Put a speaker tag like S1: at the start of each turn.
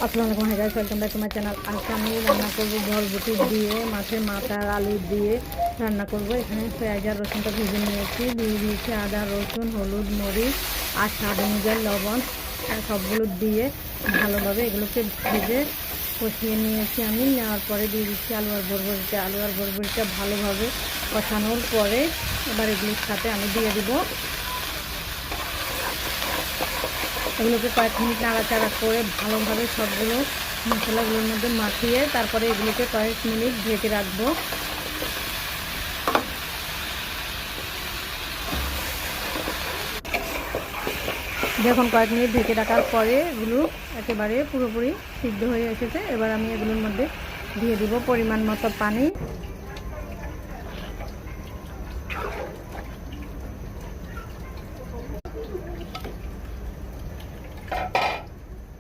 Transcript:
S1: আসসালামু আলাইকুম, hi guys, welcome back to my channel. আজকে আমি রান্না করব বরবটি দিয়ে, মাছের মাথা আর আলু দিয়ে রান্না করব। এখানে পেঁয়াজ আর রসুনটা ভেজে নিয়েছি, দিয়ে দিয়েছি আদা, রসুন, হলুদ, মরিচ আর স্বাদ অনুযায়ী লবণ আর সবগুলো দিয়ে ভালোভাবে এগুলোকে ভেজে কষিয়ে নিয়েছি। আমি নেওয়ার পরে দিয়ে দিচ্ছি আলু আর বরবটিটা ভালোভাবে কষানোর পরে এবার এগুলোর সাথে আমি দিয়ে দিব। এগুলোকে কয়েক মিনিট নাড়াচাড়া করে ভালোভাবে সবগুলো মশলাগুলোর মধ্যে মাখিয়ে তারপরে এগুলোকে কয়েক মিনিট ঢেকে রাখবো। যখন কয়েক মিনিট ঢেকে রাখার পরে এগুলো একেবারে পুরোপুরি সিদ্ধ হয়ে এসেছে, এবার আমি এগুলোর মধ্যে দিয়ে দিব পরিমাণ মতো পানি।